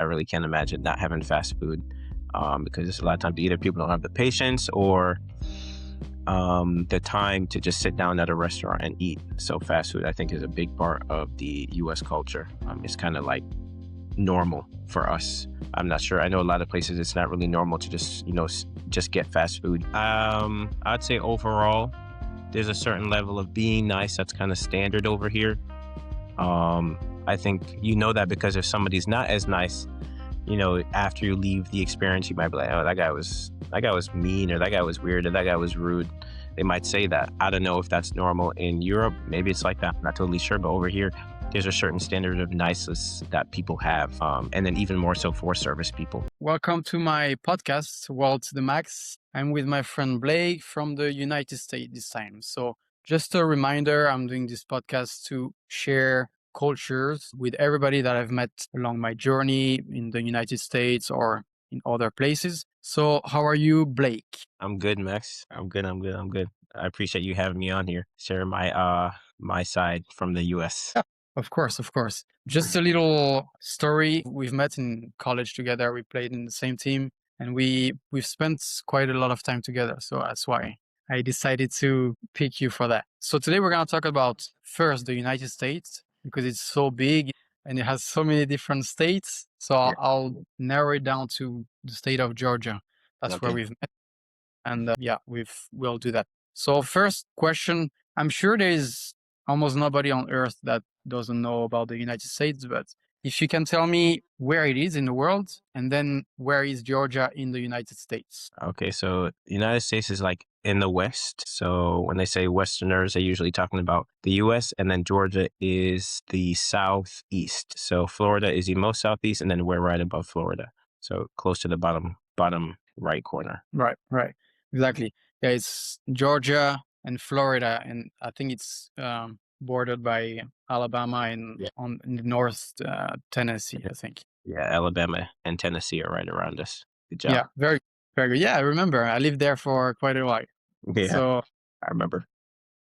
I really can't imagine not having fast food, because a lot of times either people don't have the patience or the time to just sit down at a restaurant and eat. So fast food, I think, is a big part of the U.S. culture. It's kind of like normal for us. I'm not sure. I know a lot of places it's not really normal to just get fast food. I'd say overall, there's a certain level of being nice that's kind of standard over here. I think that because if somebody's not as nice, after you leave the experience, you might be like, oh, that guy was mean, or that guy was weird, or that guy was rude. They might say that. I don't know if that's normal in Europe. Maybe it's like that. I'm not totally sure. But over here, there's a certain standard of niceness that people have. And then even more so for service people. Welcome to my podcast, World to the Max. I'm with my friend Blake from the United States this time. So just a reminder, I'm doing this podcast to share cultures with everybody that I've met along my journey in the United States or in other places. So how are you, Blake? I'm good, Max. I'm good. I appreciate you having me on here, sharing my side from the US. Yeah, of course. Just a little story. We've met in college together. We played in the same team, and we've spent quite a lot of time together. So that's why I decided to pick you for that. So today we're going to talk about first the United States, because it's so big and it has so many different states. So Yeah. I'll narrow it down to the state of Georgia. That's where Okay. we've met. And we'll do that. So first question, I'm sure there's almost nobody on earth that doesn't know about the United States, but if you can tell me where it is in the world, and then where is Georgia in the United States? Okay, so the United States is like in the West. So when they say Westerners, they're usually talking about the US, and then Georgia is the Southeast. So Florida is the most Southeast, and then we're right above Florida. So close to the bottom right corner. Right. Exactly. Yeah, it's Georgia and Florida, and I think it's bordered by Alabama and in the north, Tennessee, I think. Yeah, Alabama and Tennessee are right around us. Good job. Yeah, very, very good. Yeah, I remember. I lived there for quite a while. Yeah, So I remember.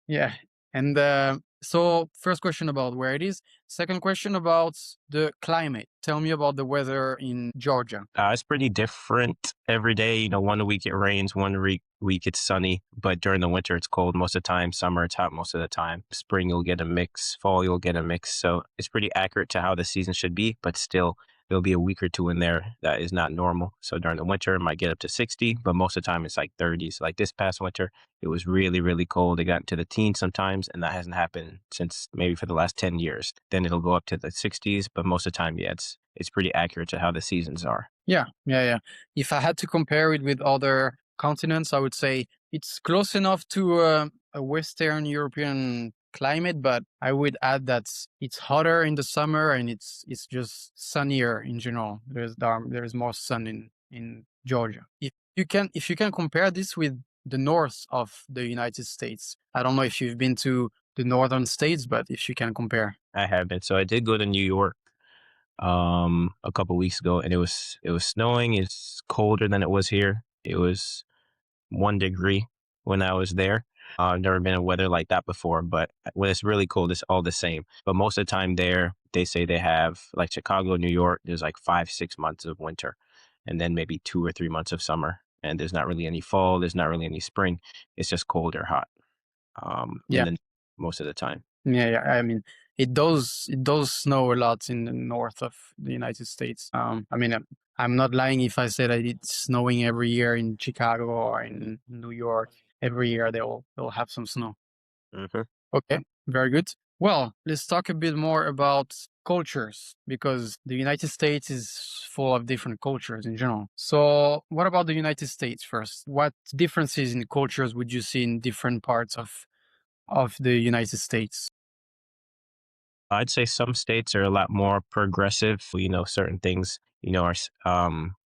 yeah. And so first question about where it is. Second question about the climate. Tell me about the weather in Georgia. It's pretty different every day. One week it rains, one week it's sunny, but during the winter it's cold most of the time. Summer it's hot most of the time. Spring you'll get a mix, fall you'll get a mix. So it's pretty accurate to how the season should be, but still there'll be a week or two in there that is not normal. So during the winter it might get up to 60, but most of the time it's like 30s. Like this past winter, it was really, really cold. It got into the teens sometimes, and that hasn't happened since maybe for the last 10 years. Then it'll go up to the 60s, but most of the time, yeah, it's pretty accurate to how the seasons are. Yeah. If I had to compare it with other continents, I would say it's close enough to a Western European climate, but I would add that it's hotter in the summer and it's just sunnier in general. There's more sun in Georgia. If you can compare this with the north of the United States, I don't know if you've been to the northern states, but if you can compare. I have been. So I did go to New York a couple weeks ago, and it was snowing. It's colder than it was here. It was 1 degree when I was there. I've never been in weather like that before, but when it's really cold, it's all the same. But most of the time there, they say they have, like Chicago, New York, there's like 5-6 months of winter, and then maybe 2 or 3 months of summer. And there's not really any fall. There's not really any spring. It's just cold or hot. Yeah. And then most of the time. Yeah. I mean, it does snow a lot in the north of the United States. I'm not lying if I say that it's snowing every year in Chicago or in New York. Every year they'll have some snow. Mm-hmm. Okay, very good. Well, let's talk a bit more about cultures, because the United States is full of different cultures in general. So what about the United States first? What differences in cultures would you see in different parts of the United States? I'd say some states are a lot more progressive. Certain things,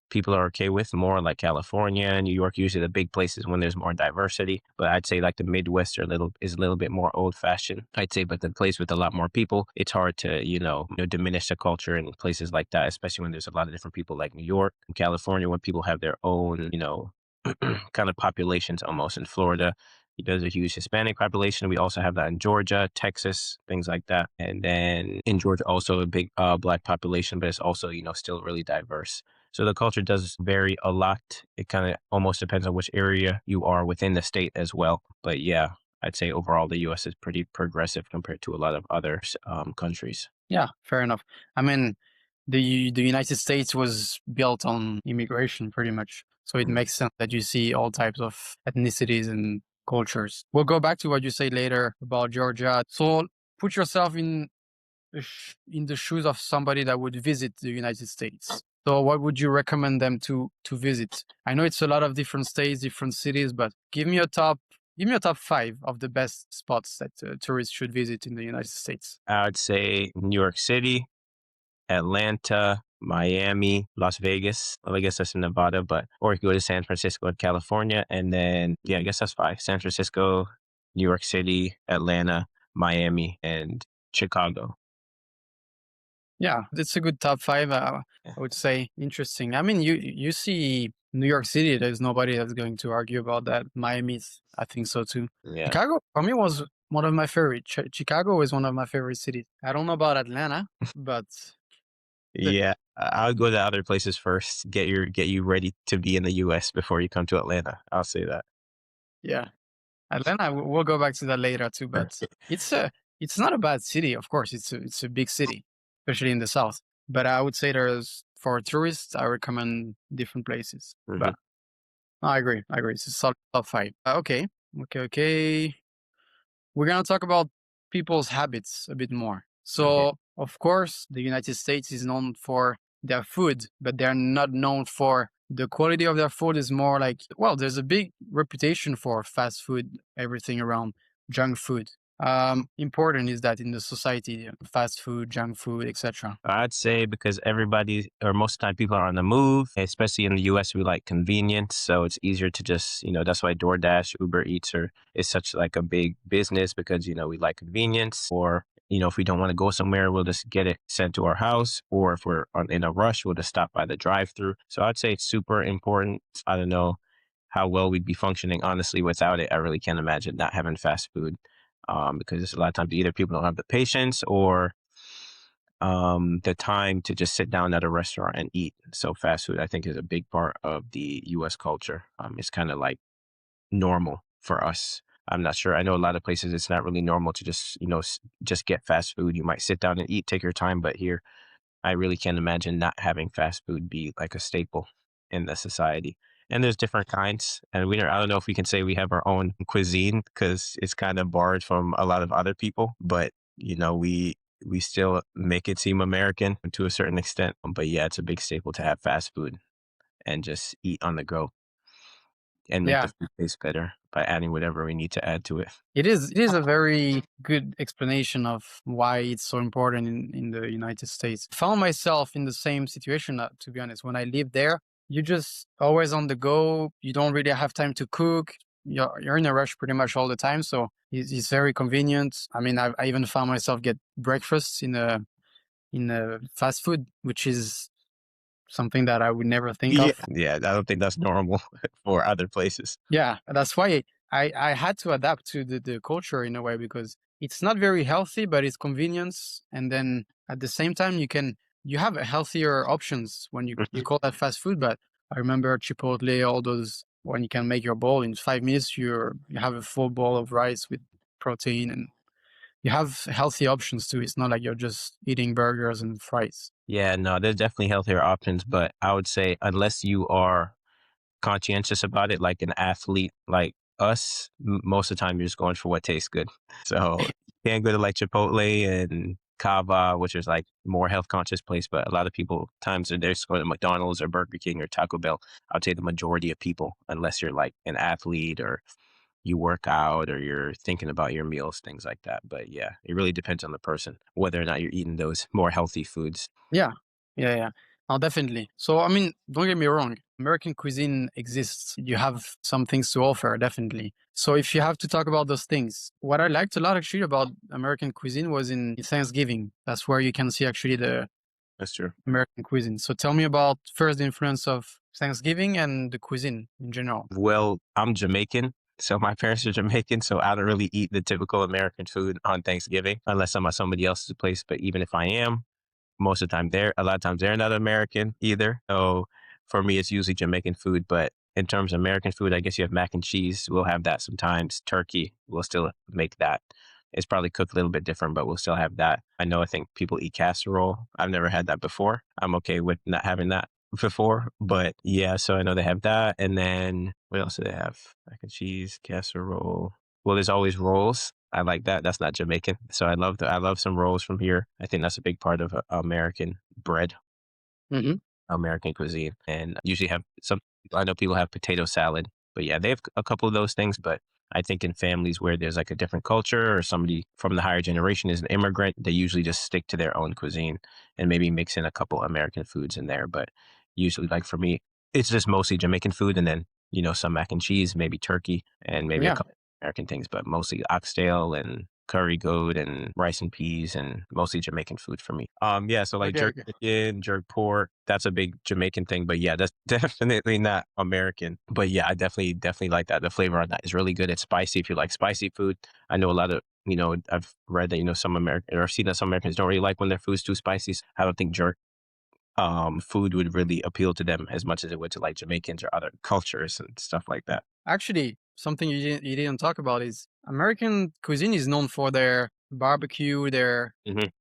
people are okay with more, like California and New York, usually the big places when there's more diversity. But I'd say like the Midwest is a little bit more old fashioned. I'd say, but the place with a lot more people, it's hard to, diminish the culture in places like that, especially when there's a lot of different people like New York and California, when people have their own, kind of populations almost. In Florida, There's a huge Hispanic population. We also have that in Georgia, Texas, things like that. And then in Georgia, also a big Black population, but it's also, still really diverse. So the culture does vary a lot. It kind of almost depends on which area you are within the state as well. But yeah, I'd say overall the US is pretty progressive compared to a lot of other countries. Yeah, fair enough. I mean, the United States was built on immigration pretty much. So it Mm. makes sense that you see all types of ethnicities and cultures. We'll go back to what you said later about Georgia. So put yourself in the shoes of somebody that would visit the United States. So what would you recommend them to visit? I know it's a lot of different states, different cities, but give me a top five of the best spots that tourists should visit in the United States. I would say New York City, Atlanta, Miami, Las Vegas. Well, I guess that's in Nevada, but or you go to San Francisco and California, and then yeah, I guess that's five: San Francisco, New York City, Atlanta, Miami, and Chicago. Yeah, it's a good top five. Yeah. I would say interesting. I mean, you see New York City. There's nobody that's going to argue about that. Miami, I think so too. Yeah. Chicago for me was one of my favorite. Chicago is one of my favorite cities. I don't know about Atlanta, but the, Yeah, I would go to other places first. Get you ready to be in the U.S. before you come to Atlanta. I'll say that. yeah, Atlanta. We'll go back to that later too. But it's not a bad city. Of course, it's a big city, especially in the south. But I would say there's for tourists, I recommend different places. Mhm. But no, I agree. I agree. It's a solid top five. Okay. We're gonna talk about people's habits a bit more. Okay. So, of course, the United States is known for their food, but they're not known for the quality of their food. Is more like, well, there's a big reputation for fast food, everything around junk food. Important is that in the society, fast food, junk food, etc. I'd say because everybody or most of the time people are on the move, especially in the US, we like convenience. So it's easier to just, that's why DoorDash, Uber Eats is such like a big business because, we like convenience or, if we don't want to go somewhere, we'll just get it sent to our house. Or if we're in a rush, we'll just stop by the drive through. So I'd say it's super important. I don't know how well we'd be functioning honestly without it. I really can't imagine not having fast food because it's a lot of times either people don't have the patience or the time to just sit down at a restaurant and eat. So fast food, I think, is a big part of the U.S. culture. It's kind of like normal for us. I'm not sure. I know a lot of places it's not really normal to just just get fast food. You might sit down and eat, take your time, but here I really can't imagine not having fast food be like a staple in the society. And there's different kinds, and I don't know if we can say we have our own cuisine because it's kind of borrowed from a lot of other people, but we still make it seem American to a certain extent. But yeah, it's a big staple to have fast food and just eat on the go and make the Yeah, food taste better by adding whatever we need to add to it. it is a very good explanation of why it's so important in the United States. Found myself in the same situation, to be honest. When I lived there, you just always on the go. You don't really have time to cook. You're in a rush pretty much all the time. So it's very convenient. I mean, I even found myself get breakfast in a fast food, which is something that I would never think Yeah, of. yeah, I don't think that's normal for other places. Yeah, that's why I had to adapt to the culture in a way because it's not very healthy, but it's convenience. And then at the same time, you have a healthier options when you call that fast food. But I remember Chipotle, all those when you can make your bowl in 5 minutes, you have a full bowl of rice with protein, and you have healthy options too. It's not like you're just eating burgers and fries. Yeah, no, there's definitely healthier options, but I would say unless you are conscientious about it, like an athlete like us, most of the time you're just going for what tastes good. So you can't go to like Chipotle and Cava, which is like more health conscious place, but a lot of people times they're just going to McDonald's or Burger King or Taco Bell. I'd say the majority of people, unless you're like an athlete or you work out or you're thinking about your meals, things like that. But yeah, it really depends on the person, whether or not you're eating those more healthy foods. Yeah, yeah. Oh, definitely. So, I mean, don't get me wrong. American cuisine exists. You have some things to offer, definitely. So, if you have to talk about those things, what I liked a lot actually about American cuisine was in Thanksgiving. That's where you can see actually the That's true. American cuisine. So, tell me about first the influence of Thanksgiving and the cuisine in general. Well, I'm Jamaican. So my parents are Jamaican, so I don't really eat the typical American food on Thanksgiving unless I'm at somebody else's place. But even if I am, most of the time a lot of times they're not American either. So for me, it's usually Jamaican food. But in terms of American food, I guess you have mac and cheese. We'll have that sometimes. Turkey, we'll still make that. It's probably cooked a little bit different, but we'll still have that. I think people eat casserole. I've never had that before. I'm okay with not having that before, but yeah, so I know they have that. And then what else do they have? Mac and cheese, casserole. Well, there's always rolls. I like that. That's not Jamaican. So I love some rolls from here. I think that's a big part of American bread, Hmm. American cuisine. And usually have some, I know people have potato salad, but yeah, they have a couple of those things. But I think in families where there's like a different culture or somebody from the higher generation is an immigrant, they usually just stick to their own cuisine and maybe mix in a couple American foods in there. But usually, like for me, it's just mostly Jamaican food and then, some mac and cheese, maybe turkey, and maybe a Yeah. couple American things, but mostly oxtail and curry goat and rice and peas and mostly Jamaican food for me. Yeah, so like Okay. jerk Okay. chicken, jerk pork, that's a big Jamaican thing. But yeah, that's definitely not American. But yeah, I definitely like that. The flavor on that is really good. It's spicy if you like spicy food. I know a lot of I've read that some American or I've seen that some Americans don't really like when their food's too spicy. So I don't think jerk food would really appeal to them as much as it would to like Jamaicans or other cultures and stuff like that. Actually, something you didn't talk about is American cuisine is known for their barbecue, their Mhm.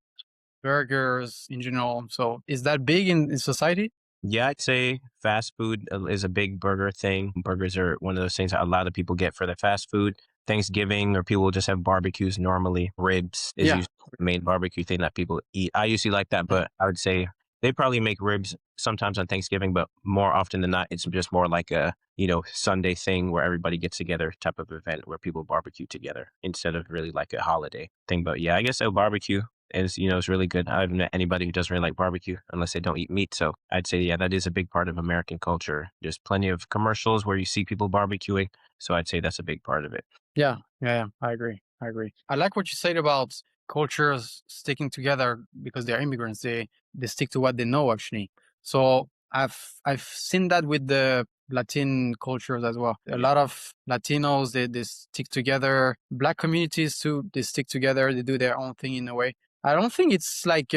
burgers in general. So is that big in society? Yeah, I'd say fast food is a big burger thing. Burgers are one of those things that a lot of people get for their fast food. Thanksgiving, or people will just have barbecues normally. Ribs is Yeah. usually the main barbecue thing that people eat. I usually like that, Mhm. but I would say they probably make ribs sometimes on Thanksgiving, but more often than not, it's just more like a, Sunday thing where everybody gets together type of event where people barbecue together instead of really like a holiday thing. But yeah, I guess a barbecue is really good. I haven't met anybody who doesn't really like barbecue unless they don't eat meat. So I'd say, yeah, that is a big part of American culture. There's plenty of commercials where you see people barbecuing. So I'd say that's a big part of it. Yeah, yeah, yeah. I agree. I agree. I like what you said about cultures sticking together because they're immigrants. They stick to what they know actually. So I've seen that with the Latin cultures as well. A Yeah. lot of Latinos they stick together. Black communities too, they stick together. They do their own thing in a way. I don't think it's like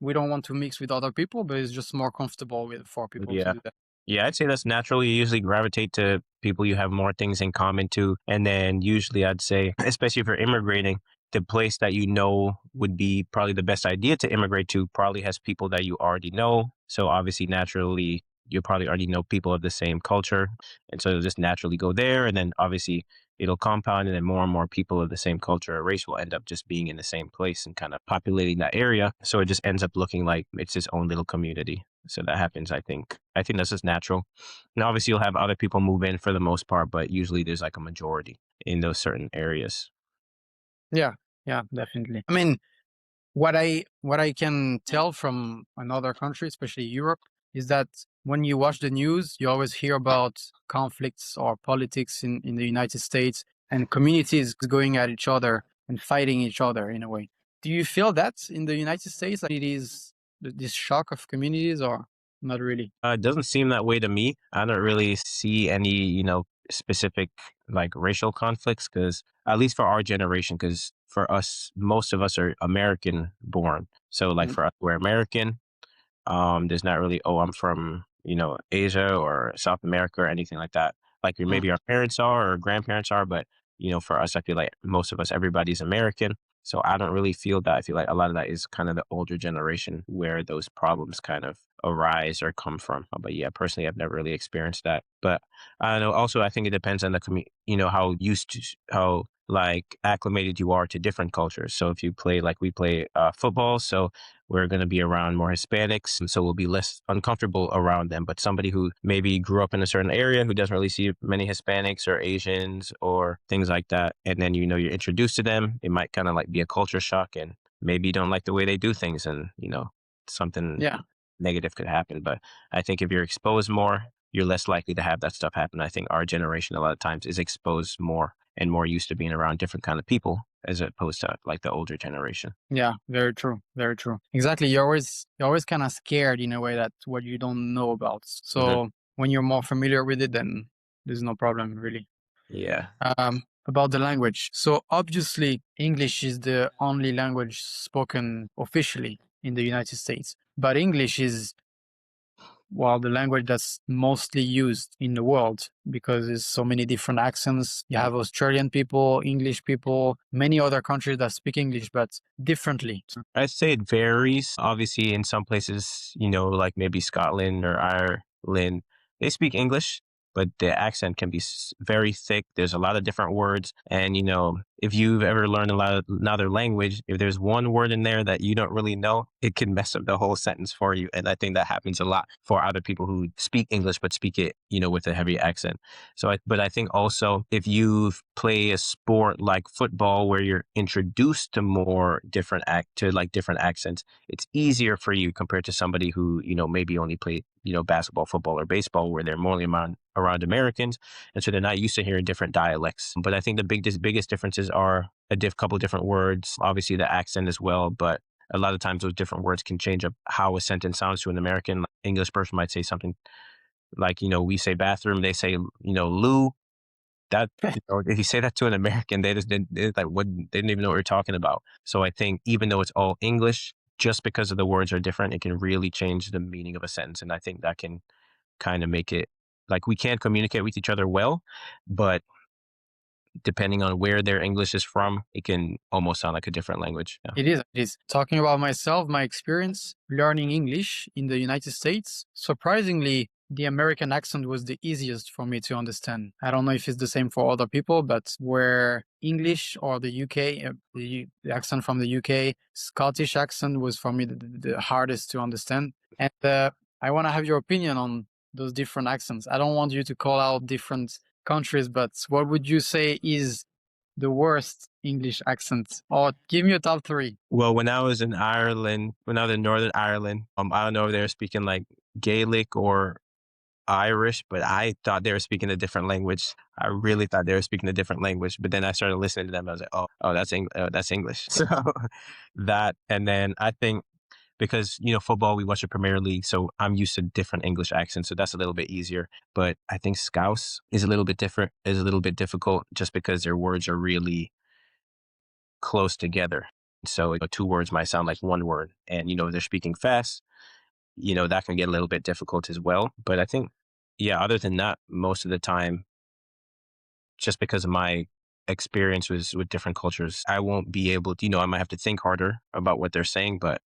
we don't want to mix with other people, but it's just more comfortable for people to Yeah. do that. Yeah, I'd say that's natural. You usually gravitate to people you have more things in common to. And then usually I'd say, especially if you're immigrating, the place that you know would be probably the best idea to immigrate to probably has people that you already know. So obviously, naturally, you probably already know people of the same culture. And so you'll just naturally go there. And then obviously it'll compound and then more and more people of the same culture or race will end up just being in the same place and kind of populating that area. So it just ends up looking like it's its own little community. So that happens, I think. I think that's just natural. And obviously you'll have other people move in for the most part, but usually there's like a majority in those certain areas. Yeah, yeah, definitely. I mean, what I can tell from another country, especially Europe, is that when you watch the news, you always hear about conflicts or politics in the United States and communities going at each other and fighting each other in a way. Do you feel that in the United States, like it is this shock of communities, or not really? It doesn't seem that way to me. I don't really see any, specific like racial conflicts because at least for our generation, because for us, most of us are American born. So like Mm, for us, we're American. There's not really, oh, I'm from, Asia or South America or anything like that. Like mm. maybe our parents are or grandparents are, but for us, I feel like most of us, everybody's American. So I don't really feel that. I feel like a lot of that is kind of the older generation where those problems kind of arise or come from. But yeah, personally, I've never really experienced that. But I don't know. Also, I think it depends on the how used to, how like acclimated you are to different cultures. So if you play like we play football, so we're going to be around more Hispanics, and so we'll be less uncomfortable around them. But somebody who maybe grew up in a certain area who doesn't really see many Hispanics or Asians or things like that, and then you're introduced to them, it might kind of like be a culture shock, and maybe you don't like the way they do things, and something Yeah, negative could happen. But I think if you're exposed more, you're less likely to have that stuff happen. I think our generation a lot of times is exposed more and more used to being around different kind of people as opposed to like the older generation. yeah, very true, very true. Exactly. You're always kind of scared in a way that what you don't know about. Mhm. So when you're more familiar with it, then there's no problem really. Yeah. About the language. So obviously, English is the only language spoken officially in the United States, but English is, well, the language that's mostly used in the world because there's so many different accents. You have Australian people, English people, many other countries that speak English, but differently. I'd say it varies. Obviously, in some places, like maybe Scotland or Ireland, they speak English, but the accent can be very thick. There's a lot of different words. And, if you've ever learned another language, if there's one word in there that you don't really know, it can mess up the whole sentence for you. And I think that happens a lot for other people who speak English, but speak it, with a heavy accent. But I think also if you play a sport like football where you're introduced to more different accents, it's easier for you compared to somebody who, maybe only played, basketball, football, or baseball where they're more around Americans. And so they're not used to hearing different dialects. But I think the biggest differences are couple different words, obviously the accent as well. But a lot of times those different words can change up how a sentence sounds to an American. English person might say something like, we say bathroom, they say, loo. That, if you say that to an American, they like, what, they didn't even know what you're talking about. So I think even though it's all English, just because of the words are different, it can really change the meaning of a sentence. And I think that can kind of make it like we can communicate with each other well, but depending on where their English is from, it can almost sound like a different language. Yeah. It is. It is. Talking about myself, my experience learning English in the United States, surprisingly, the American accent was the easiest for me to understand. I don't know if it's the same for other people, but where English or the UK, the accent from the UK, Scottish accent was for me the hardest to understand. And I want to have your opinion on those different accents. I don't want you to call out different countries, but what would you say is the worst English accent? Or give me a top three. Well, when I was in Ireland, when I was in Northern Ireland, I don't know if they were speaking like Gaelic or Irish, but I thought they were speaking a different language. I really thought they were speaking a different language. But then I started listening to them. I was like, oh, that's English. So that, and then I think because football, we watch the Premier League, so I'm used to different English accents, so that's a little bit easier. But I think Scouse is a little bit different, is a little bit difficult, just because their words are really close together. So two words might sound like one word, and they're speaking fast. That can get a little bit difficult as well. But I think, yeah, other than that, most of the time, just because of my experience with different cultures, I won't be able to, I might have to think harder about what they're saying, but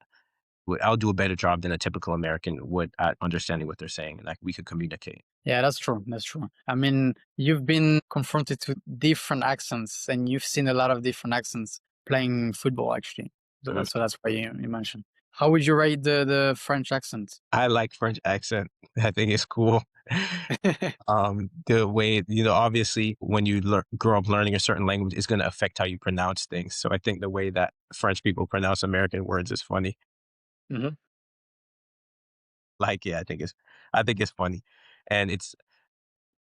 I'll do a better job than a typical American would at understanding what they're saying. Like we could communicate. Yeah, that's true. That's true. I mean, you've been confronted to different accents and you've seen a lot of different accents playing football, actually. So Mhm. that's why you mentioned. How would you rate the French accent? I like French accent. I think it's cool. The way, obviously when you grow up learning a certain language, it's going to affect how you pronounce things. So I think the way that French people pronounce American words is funny. Mhm. Like, yeah, I think it's funny. And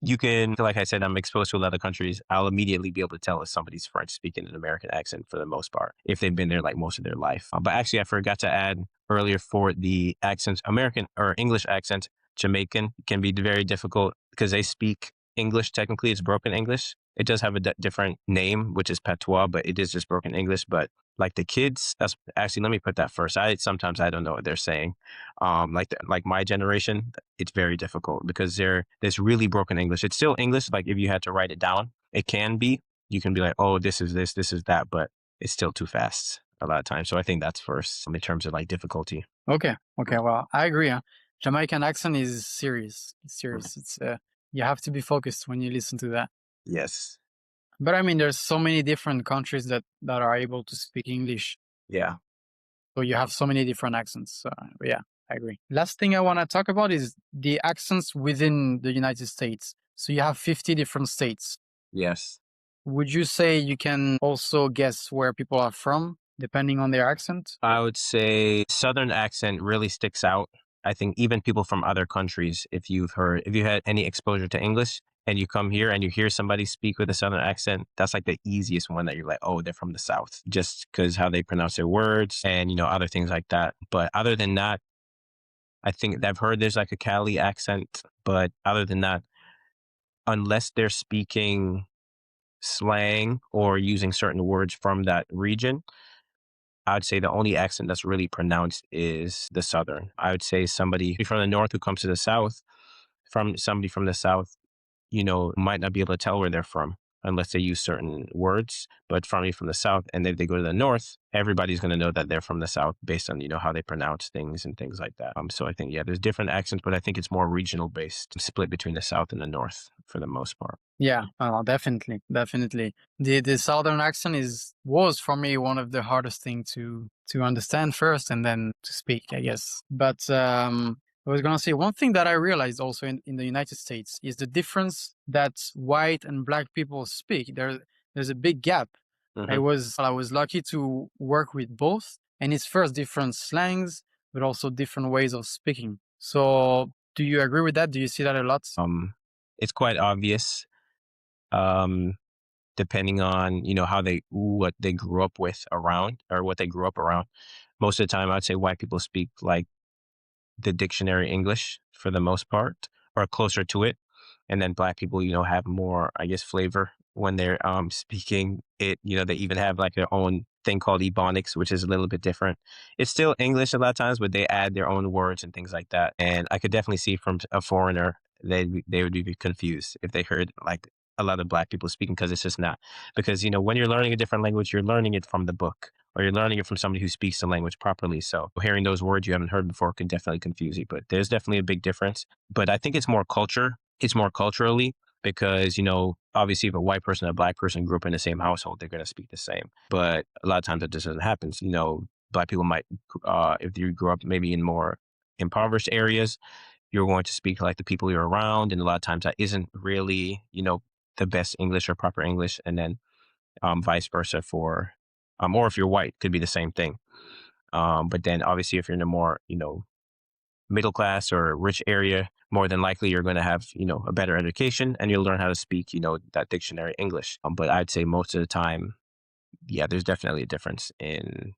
you can, like I said, I'm exposed to a lot of countries. I'll immediately be able to tell if somebody's French speaking an American accent for the most part, if they've been there like most of their life. But actually, I forgot to add earlier for the accents, American or English accent, Jamaican can be very difficult because they speak English. Technically, it's broken English. It does have a different name, which is patois, but it is just broken English. But like the kids, that's actually, let me put that first. Sometimes I don't know what they're saying. Like my generation, it's very difficult because there's really broken English. It's still English. Like if you had to write it down, it can be. You can be like, oh, this is this, this is that, but it's still too fast a lot of times. So I think that's first in terms of like difficulty. Okay. Okay. Well, I agree. Huh? Jamaican accent is serious. It's Mm. serious. You have to be focused when you listen to that. Yes. But I mean, there's so many different countries that are able to speak English. Yeah. So you have so many different accents. So yeah, I agree. Last thing I want to talk about is the accents within the United States. So you have 50 different states. Yes. Would you say you can also guess where people are from depending on their accent? I would say Southern accent really sticks out. I think even people from other countries, if you had any exposure to English and you come here and you hear somebody speak with a Southern accent, that's like the easiest one that you're like, oh, they're from the South, just because how they pronounce their words and, other things like that. But other than that, I think I've heard there's like a Cali accent, but other than that, unless they're speaking slang or using certain words from that region, I'd say the only accent that's really pronounced is the Southern. I would say somebody from the North who comes to the South, from somebody from the South, might not be able to tell where they're from unless they use certain words. But from the South, and if they go to the North, everybody's going to know that they're from the South based on, how they pronounce things and things like that. So I think, yeah, there's different accents, but I think it's more regional based, split between the South and the North for the most part. Yeah, definitely, definitely. The southern accent was for me one of the hardest thing to understand first and then to speak, I guess. But I was gonna say one thing that I realized also in the United States is the difference that white and black people speak. There's a big gap. Hmm. I was lucky to work with both, and it's first different slangs, but also different ways of speaking. So, do you agree with that? Do you see that a lot? It's quite obvious. Um, Depending on what they grew up with around or what they grew up around. Most of the time, I'd say white people speak like the dictionary English for the most part, or closer to it. And then black people, have more, I guess, flavor when they're speaking it. They even have like their own thing called ebonics, which is a little bit different. It's still English a lot of times, but they add their own words and things like that. And I could definitely see from a foreigner, they would be confused if they heard like a lot of black people speaking, because it's just not. Because when you're learning a different language, you're learning it from the book, or you're learning it from somebody who speaks the language properly. So hearing those words you haven't heard before can definitely confuse you. But there's definitely a big difference. But I think it's more culture. It's more culturally, because obviously if a white person and a black person grew up in the same household, they're going to speak the same. But a lot of times that just doesn't happen. Black people might, if you grew up maybe in more impoverished areas, you're going to speak like the people you're around, and a lot of times that isn't really the best English or proper English. And then vice versa for or if you're white, could be the same thing. But then obviously if you're in a more middle class or rich area, more than likely you're going to have a better education, and you'll learn how to speak that dictionary English. But I'd say most of the time, yeah, there's definitely a difference in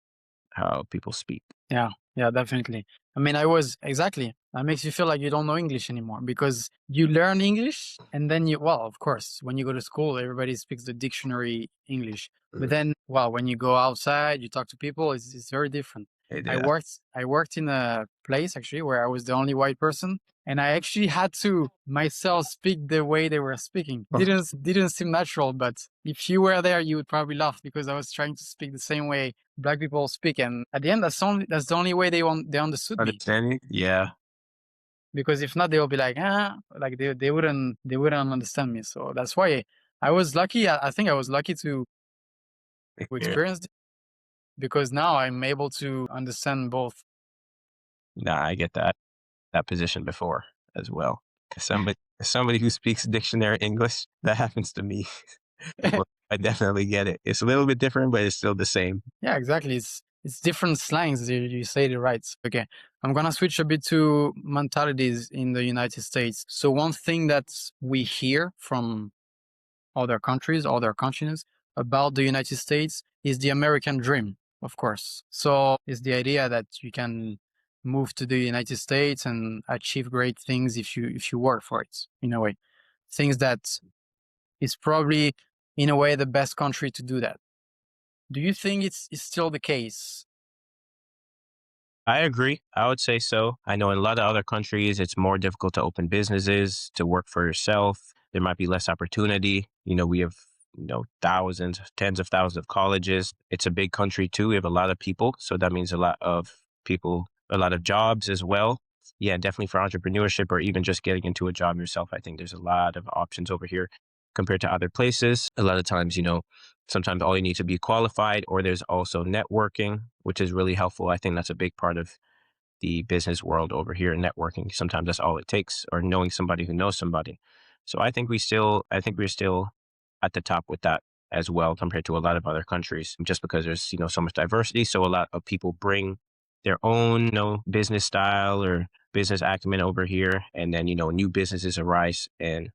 how people speak. Yeah, yeah, definitely. I mean, I was exactly. That makes you feel like you don't know English anymore because you learn English and then well, of course, when you go to school, everybody speaks the dictionary English. But then, well, when you go outside, you talk to people, it's very different. Yeah. I worked in a place actually where I was the only white person, and I actually had to myself speak the way they were speaking. Didn't seem natural, but if you were there, you would probably laugh because I was trying to speak the same way black people speak, and at the end, that's the only way they understood me. Understanding? Yeah. Because if not, they will be like, like they wouldn't understand me. So that's why I was lucky. I think I was lucky to Yeah. experience it because now I'm able to understand both. Nah, I get that position before as well. 'Cause somebody who speaks dictionary English, that happens to me. Well, I definitely get it. It's a little bit different, but it's still the same. Yeah, exactly. It's different slangs. You say it right. Okay, I'm gonna switch a bit to mentalities in the United States. So one thing that we hear from other countries, other continents about the United States is the American dream, of course. So it's the idea that you can move to the United States and achieve great things if you work for it, in a way. Things that is probably in a way the best country to do that. Do you think it's still the case? I agree. I would say so. I know in a lot of other countries, it's more difficult to open businesses, to work for yourself. There might be less opportunity. We have, thousands, tens of thousands of colleges. It's a big country too. We have a lot of people. So that means a lot of people, a lot of jobs as well. Yeah, definitely for entrepreneurship or even just getting into a job yourself. I think there's a lot of options over here compared to other places. A lot of times, sometimes all you need to be qualified, or there's also networking, which is really helpful. I think that's a big part of the business world over here, networking. Sometimes that's all it takes, or knowing somebody who knows somebody. So I think we're still at the top with that as well compared to a lot of other countries, just because there's, so much diversity. So a lot of people bring their own, business style or business acumen over here. And then, new businesses arise, and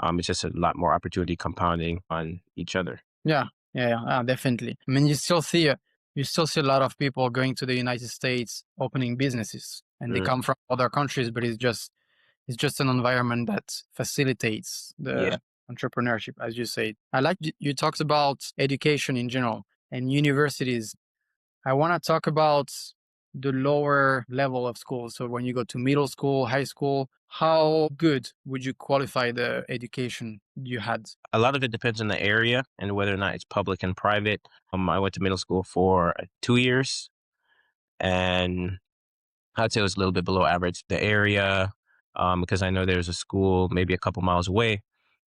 it's just a lot more opportunity compounding on each other. Yeah, yeah, yeah, definitely. I mean, you still see a lot of people going to the United States opening businesses, and they Mm, come from other countries, but it's just an environment that facilitates yeah. entrepreneurship, as you say. I like you talked about education in general and universities. I want to talk about the lower level of school. So when you go to middle school, high school, how good would you qualify the education you had? A lot of it depends on the area and whether or not it's public and private. I went to middle school for 2 years, and I'd say it was a little bit below average. The area, because I know there's a school maybe a couple miles away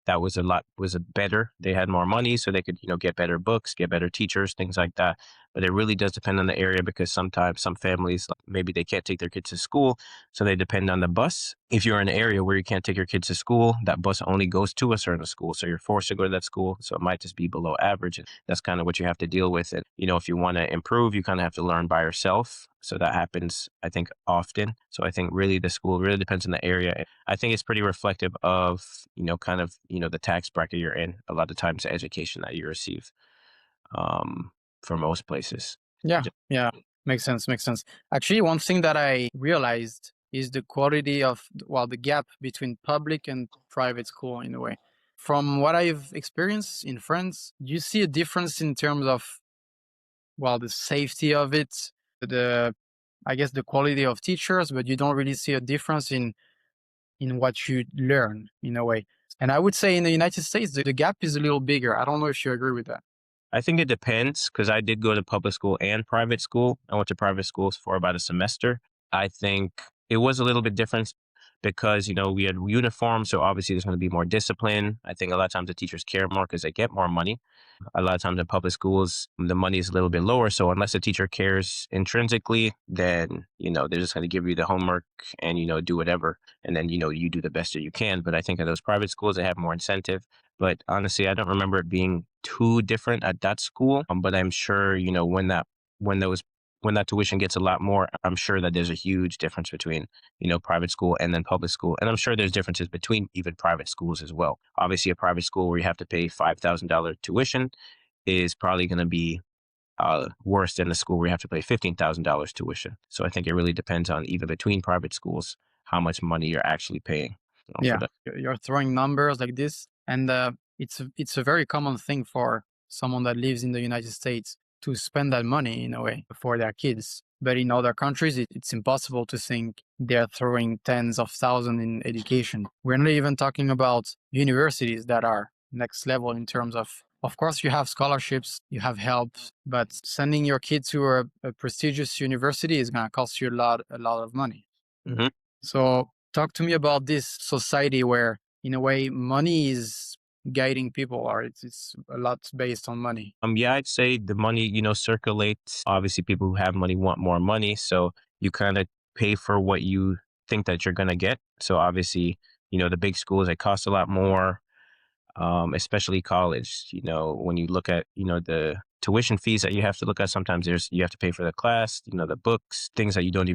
that was a better. They had more money, so they could get better books, get better teachers, things like that. But it really does depend on the area, because sometimes some families, like, maybe they can't take their kids to school, so they depend on the bus. If you're in an area where you can't take your kids to school, that bus only goes to a certain school, so you're forced to go to that school. So it might just be below average. And that's kind of what you have to deal with. And if you want to improve, you kind of have to learn by yourself. So that happens, I think, often. So I think really the school really depends on the area. I think it's pretty reflective of, kind of, the tax bracket you're in. A lot of times the education that you receive, um, for most places. Yeah, J- yeah, makes sense, makes sense. Actually, one thing that I realized is the quality of, well, the gap between public and private school in a way. From what I've experienced in France, you see a difference in terms of, well, the safety of it, the, I guess, the quality of teachers, but you don't really see a difference in what you learn in a way. And I would say in the United States, the gap is a little bigger. I don't know if you agree with that. I think it depends, because I did go to public school and private school. I went to private schools for about a semester. I think it was a little bit different because, we had uniforms. So obviously there's going to be more discipline. I think a lot of times the teachers care more because they get more money. A lot of times in public schools, the money is a little bit lower. So unless the teacher cares intrinsically, then, they're just going to give you the homework and, do whatever. And then, you do the best that you can. But I think in those private schools, they have more incentive. But honestly, I don't remember it being too different at that school. But I'm sure, when those, when that tuition gets a lot more, I'm sure that there's a huge difference between, private school and then public school. And I'm sure there's differences between even private schools as well. Obviously, a private school where you have to pay $5,000 tuition is probably going to be worse than the school where you have to pay $15,000 tuition. So I think it really depends on, even between private schools, how much money you're actually paying, for Yeah, the. you're throwing numbers like this, and it's a very common thing for someone that lives in the United States to spend that money in a way for their kids. But in other countries, it's impossible to think they're throwing tens of thousands in education. We're not even talking about universities that are next level in terms of. Of course, you have scholarships, you have help, but sending your kid to a prestigious university is going to cost you a lot of money. Mhm. So talk to me about this society where, in a way, money is guiding people, or it's a lot based on money. Yeah, I'd say the money, circulates. Obviously, people who have money want more money. So you kind of pay for what you think that you're going to get. So obviously, the big schools, they cost a lot more, especially college. When you look at, the tuition fees that you have to look at, sometimes you have to pay for the class, the books, things that you didn't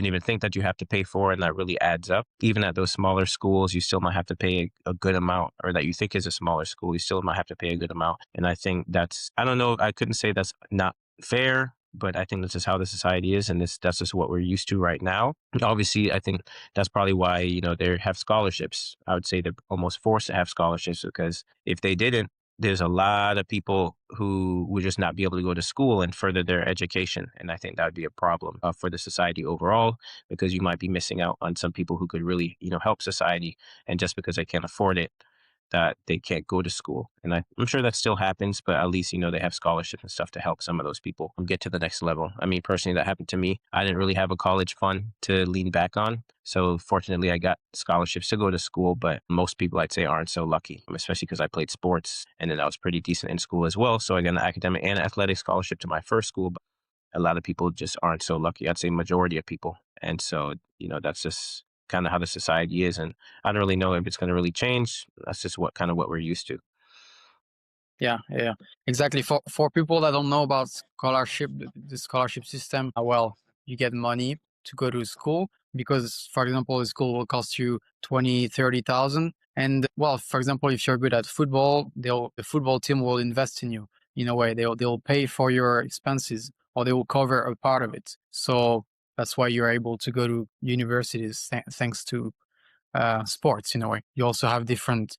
even think that you have to pay for, and that really adds up. Even at those smaller schools, you still might have to pay a good amount, or that you think is a smaller school, you still might have to pay a good amount. And I think I don't know, I couldn't say that's not fair, but I think that's just how the society is, and that's just what we're used to right now. Obviously, I think that's probably why, they have scholarships. I would say they're almost forced to have scholarships, because if they didn't, there's a lot of people who would just not be able to go to school and further their education. And I think that would be a problem, for the society overall, because you might be missing out on some people who could really, help society. And just because they can't afford it, that they can't go to school. And I'm sure that still happens, but at least, they have scholarships and stuff to help some of those people get to the next level. I mean, personally, that happened to me. I didn't really have a college fund to lean back on. So fortunately, I got scholarships to go to school, but most people, I'd say, aren't so lucky, especially because I played sports and then I was pretty decent in school as well. So I got an academic and athletic scholarship to my first school, but a lot of people just aren't so lucky. I'd say majority of people. And so, that's just kind of how the society is. And I don't really know if it's going to really change. That's just what we're used to. Yeah, yeah, exactly. For people that don't know about scholarship, the scholarship system, well, you get money to go to school because, for example, the school will cost you 20, 30,000. And well, for example, if you're good at football, the football team will invest in you in a way. They'll pay for your expenses, or they will cover a part of it. So that's why you're able to go to universities thanks to sports in a way. You also have different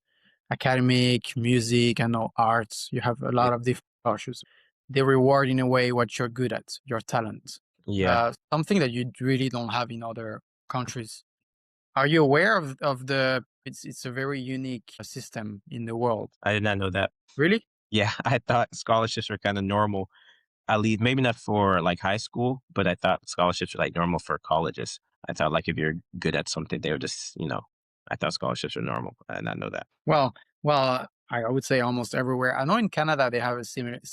academic, music, and all arts. You have a Yeah. lot of different scholarships. They reward in a way what you're good at, your talent. Yeah. Something that you really don't have in other countries. Are you aware of the? It's a very unique system in the world. I did not know that. Really? Yeah, I thought scholarships were kind of normal. At least maybe not for like high school, but I thought scholarships were like normal for colleges. I thought like if you're good at something, they would just, I thought scholarships were normal. I did not know that. Well, I would say almost everywhere. I know in Canada they have a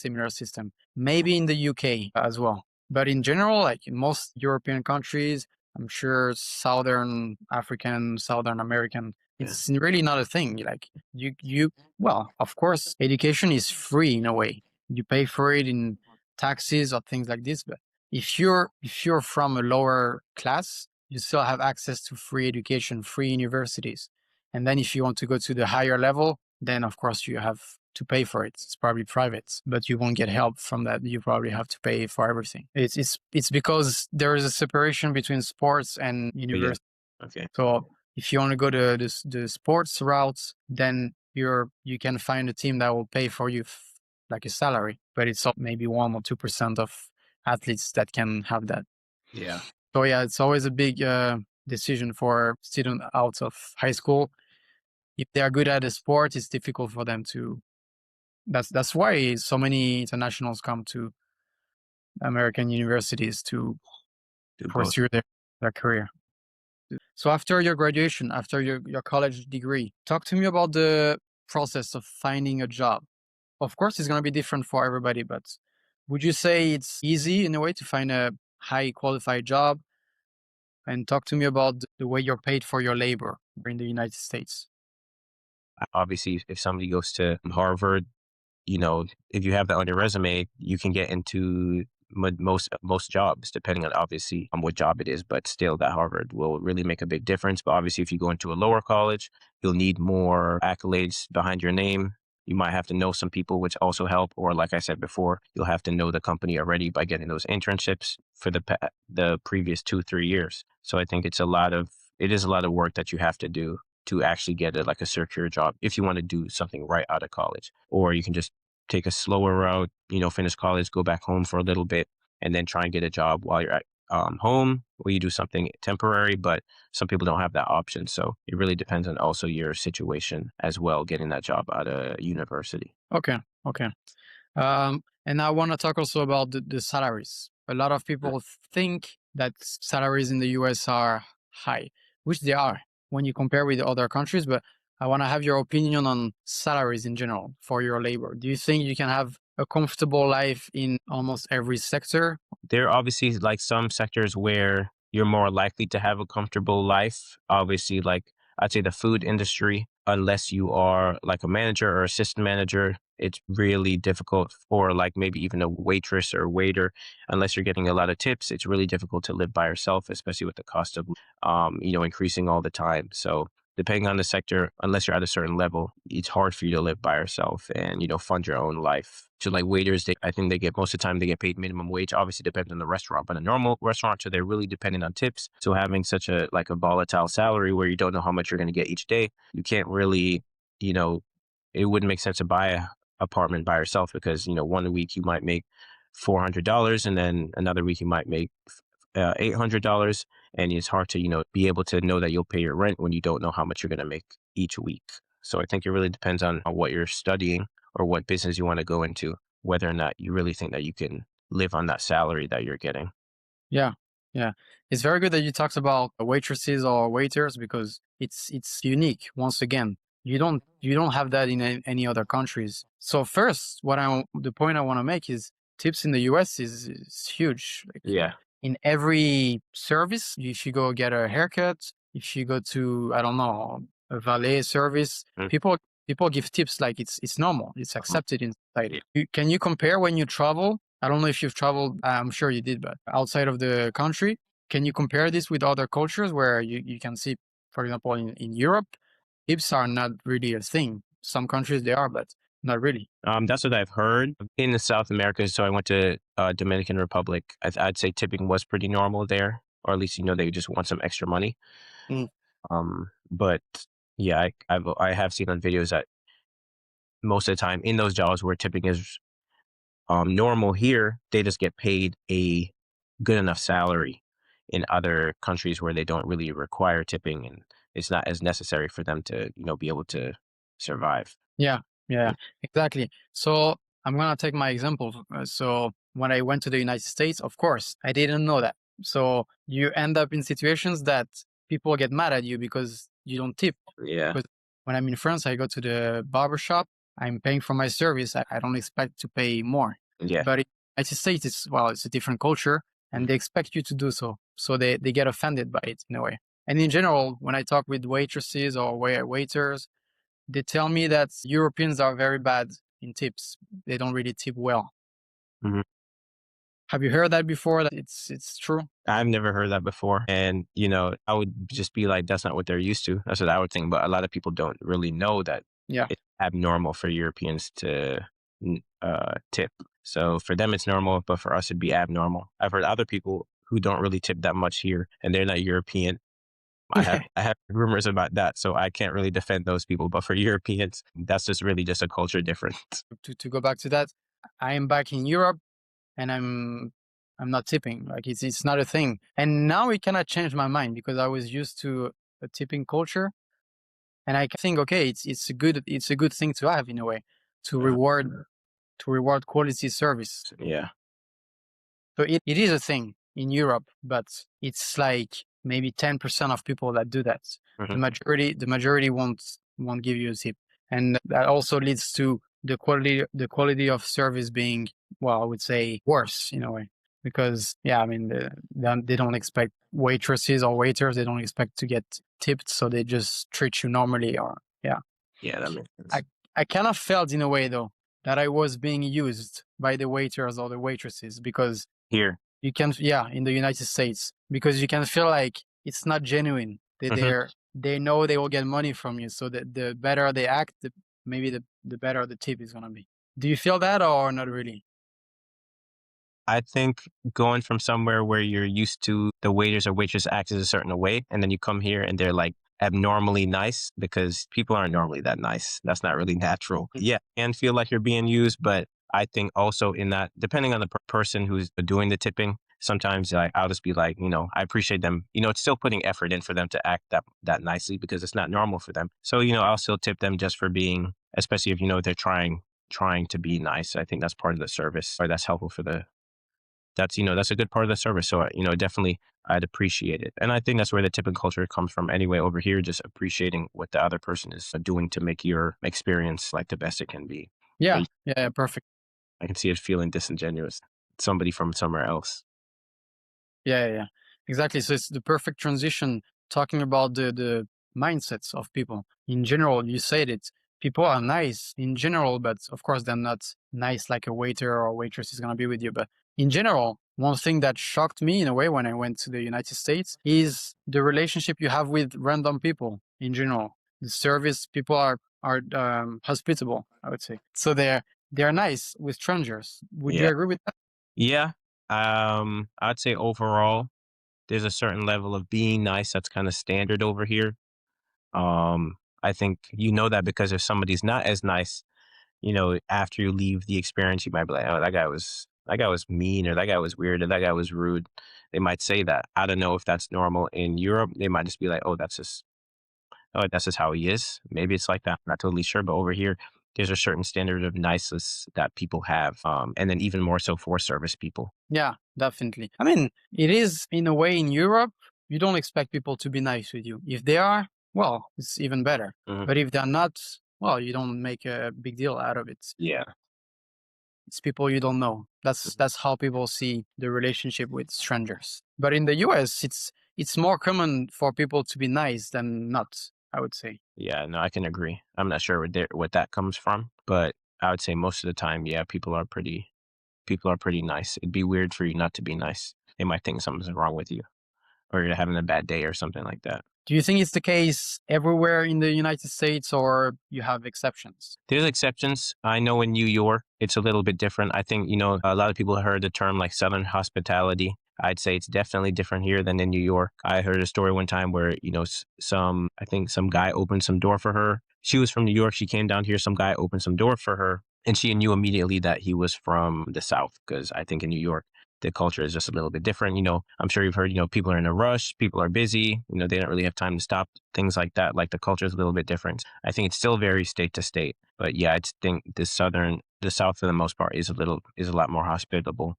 similar system. Maybe in the UK as well. But in general, like in most European countries, I'm sure Southern African, Southern American, Yeah. it's really not a thing. Like well, of course, education is free in a way. You pay for it in taxes or things like this. But if you're from a lower class, you still have access to free education, free universities. And then if you want to go to the higher level, then of course you have to pay for it. It's probably private, but you won't get help from that. You probably have to pay for everything. It's because there is a separation between sports and But yeah. university. Okay. So if you want to go to the sports routes, then you can find a team that will pay for you like a salary, but it's maybe 1 or 2% of athletes that can have that. Yeah. So yeah, it's always a big decision for student out of high school. If they are good at a sport, it's difficult for them to. That's why so many internationals come to American universities to Do both. pursue their career. So after your graduation, after your college degree, talk to me about the process of finding a job. Of course, it's going to be different for everybody, but would you say it's easy in a way to find a high qualified job? And talk to me about the way you're paid for your labor in the United States. Obviously, if somebody goes to Harvard, if you have that on your resume, you can get into most jobs, depending on obviously on what job it is. But still, that Harvard will really make a big difference. But obviously, if you go into a lower college, you'll need more accolades behind your name. You might have to know some people, which also help. Or like I said before, you'll have to know the company already by getting those internships for the previous 2-3 years. So I think it is a lot of work that you have to do to actually get like a secure job if you want to do something right out of college. Or you can just take a slower route, finish college, go back home for a little bit, and then try and get a job while you're at home, or you do something temporary. But some people don't have that option. So it really depends on also your situation as well, getting that job out of university. Okay. Okay. And I want to talk also about the salaries. A lot of people think that salaries in the US are high, which they are when you compare with other countries. But I want to have your opinion on salaries in general for your labor. Do you think you can have a comfortable life in almost every sector? There are obviously like some sectors where you're more likely to have a comfortable life. Obviously, like I'd say the food industry, unless you are like a manager or assistant manager, it's really difficult for like maybe even a waitress or waiter, unless you're getting a lot of tips, it's really difficult to live by yourself, especially with the cost of, increasing all the time. So depending on the sector, unless you're at a certain level, it's hard for you to live by yourself and, fund your own life. So like waiters, I think they get most of the time they get paid minimum wage. Obviously depends on the restaurant, but a normal restaurant, so they're really dependent on tips. So having such a volatile salary where you don't know how much you're going to get each day, you can't really, it wouldn't make sense to buy a apartment by yourself because, one week you might make $400 and then another week you might make $800, and it's hard to be able to know that you'll pay your rent when you don't know how much you're going to make each week. So I think it really depends on what you're studying or what business you want to go into, whether or not you really think that you can live on that salary that you're getting. Yeah, yeah. It's very good that you talked about waitresses or waiters because it's unique. Once again, you don't have that in any other countries. So first, the point I want to make is tips in the US is huge. Like Yeah. in every service, if you go get a haircut, if you go to I don't know a valet service, Mm. people give tips like it's normal, it's accepted in society. Can you compare when you travel? I don't know if you've traveled, I'm sure you did, but outside of the country, can you compare this with other cultures where you can see, for example, in Europe, tips are not really a thing. Some countries they are, but not really. That's what I've heard in the South America. So I went to Dominican Republic. I'd say tipping was pretty normal there, or at least they just want some extra money. Mm. But yeah, I have seen on videos that most of the time in those jobs where tipping is normal here, they just get paid a good enough salary. In other countries where they don't really require tipping and it's not as necessary for them to, be able to survive. Yeah, yeah, exactly. So I'm gonna take my example. So when I went to the United States, of course, I didn't know that. So you end up in situations that people get mad at you because you don't tip. Yeah. Because when I'm in France, I go to the barber shop. I'm paying for my service. I don't expect to pay more. Yeah. But in the United States, it's a different culture, and they expect you to do so. So they get offended by it in a way. And in general, when I talk with waitresses or waiters, they tell me that Europeans are very bad in tips. They don't really tip well. Mhm. Have you heard that before? That it's true? I've never heard that before. And, I would just be like, that's not what they're used to. That's what I would think. But a lot of people don't really know that Yeah. it's abnormal for Europeans to tip. So for them, it's normal, but for us, it'd be abnormal. I've heard other people who don't really tip that much here and they're not European. I have rumors about that, so I can't really defend those people. But for Europeans, that's just really just a culture difference. To go back to that, I am back in Europe and I'm not tipping. Like it's not a thing. And now it cannot change my mind because I was used to a tipping culture, and I think okay, it's a good thing to have in a way to Uh, reward quality service. yeah. So it is a thing in Europe, but it's like maybe 10% of people that do that. Hmm. The majority won't give you a tip. And that also leads to the quality of service being, well, I would say worse in a way. Because yeah, I mean they don't expect waitresses or waiters, they don't expect to get tipped, so they just treat you normally or yeah. Yeah, that makes sense. I kind of felt in a way though that I was being used by the waiters or the waitresses because Here. you can, yeah, in the United States, because you can feel like it's not genuine. Hmm. They know they will get money from you, so the better they act, maybe the better the tip is gonna be. Do you feel that or not really? I think going from somewhere where you're used to the waiters or waitress acts as a certain way, and then you come here and they're like abnormally nice because people aren't normally that nice. That's not really natural. Yeah, and feel like you're being used, but I think also in that, depending on the person who's doing the tipping, sometimes I'll just be like, I appreciate them. It's still putting effort in for them to act that nicely because it's not normal for them. So I'll still tip them just for being, especially if they're trying to be nice. I think that's part of the service, or that's helpful for the that's a good part of the service. So, definitely I'd appreciate it. And I think that's where the tipping culture comes from anyway, over here, just appreciating what the other person is doing to make your experience like the best it can be. Yeah, But yeah, perfect. I can see it feeling disingenuous. Somebody from somewhere else. Yeah, yeah, yeah. Exactly. So it's the perfect transition talking about the mindsets of people. In general, you said it. People are nice in general, but of course they're not nice like a waiter or waitress is gonna be with you. But in general, one thing that shocked me in a way when I went to the United States is the relationship you have with random people in general. The service people are hospitable, I would say. So they're nice with strangers. Would you Yeah. agree with that? Yeah. I'd say overall, there's a certain level of being nice that's kind of standard over here. I think that because if somebody's not as nice, after you leave the experience, you might be like, oh, that guy was mean, or that guy was weird, or that guy was rude. They might say that. I don't know if that's normal in Europe. They might just be like, oh, that's just how he is. Maybe it's like that. I'm not totally sure. But over here, there's a certain standard of niceness that people have. And then even more so for service people. Yeah, definitely. I mean, it is in a way in Europe, you don't expect people to be nice with you. If they are, well, it's even better. Mhm. But if they're not, well, you don't make a big deal out of it. Yeah. It's people you don't know. That's how people see the relationship with strangers. But in the US, it's more common for people to be nice than not, I would say. Yeah. No, I can agree. I'm not sure what that comes from, but I would say most of the time, yeah, people are pretty nice. It'd be weird for you not to be nice. They might think something's wrong with you, or you're having a bad day or something like that. Do you think it's the case everywhere in the United States or you have exceptions? There's exceptions. I know in New York, it's a little bit different. I think, a lot of people heard the term like Southern hospitality. I'd say it's definitely different here than in New York. I heard a story one time where, I think some guy opened some door for her. She was from New York. She came down here. Some guy opened some door for her, and she knew immediately that he was from the South, because I think in New York, the culture is just a little bit different. I'm sure you've heard, people are in a rush, people are busy, they don't really have time to stop, things like that. Like, the culture is a little bit different. I think it still varies state to state. But yeah, I think the South for the most part is a lot more hospitable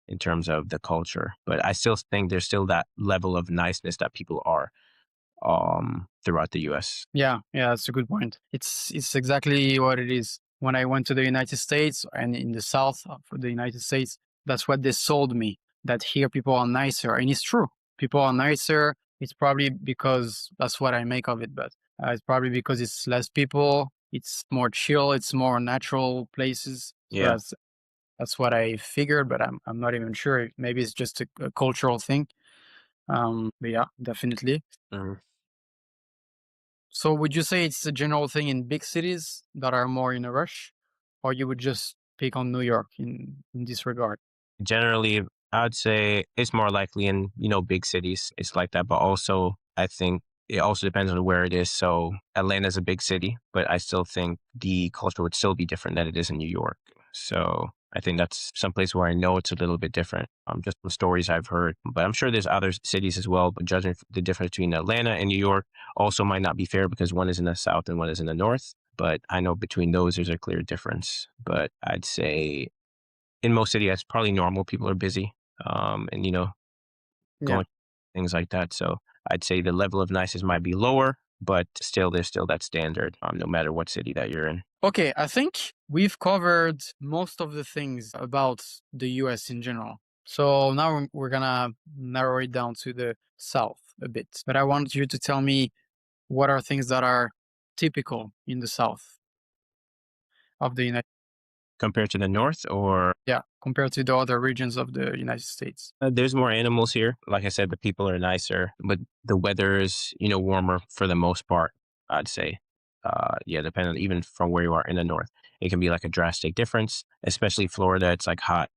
in terms of the culture. But I still think there's still that level of niceness that people are throughout the US. Yeah, yeah, that's a good point. It's exactly what it is. When I went to the United States and in the south of the United States, that's what they sold me. That here people are nicer, and it's true. People are nicer. It's probably because that's what I make of it, but it's probably because it's less people. It's more chill. It's more natural places. So Yeah. that's what I figured, but I'm not even sure. Maybe it's just a cultural thing. But yeah, definitely. Mhm. So would you say it's a general thing in big cities that are more in a rush, or you would just pick on New York in this regard? Generally, I'd say it's more likely in, big cities. It's like that. But also, I think it also depends on where it is. So Atlanta's a big city, but I still think the culture would still be different than it is in New York. So I think that's someplace where I know it's a little bit different, just from stories I've heard. But I'm sure there's other cities as well. But judging the difference between Atlanta and New York also might not be fair, because one is in the south and one is in the north. But I know between those, there's a clear difference. But I'd say in most cities, it's probably normal. People are busy, and Yeah. going things like that. So I'd say the level of niceness might be lower, but still, there's still that standard, no matter what city that you're in. Okay, I think we've covered most of the things about the US in general. So now we're gonna narrow it down to the South a bit. But I want you to tell me what are things that are typical in the South of the United Compared to the north, or Yeah, compared to the other regions of the United States. there's more animals here. Like I said, the people are nicer, but the weather is, warmer for the most part. I'd say, yeah, depending even from where you are in the north, it can be like a drastic difference. Especially Florida, it's like hot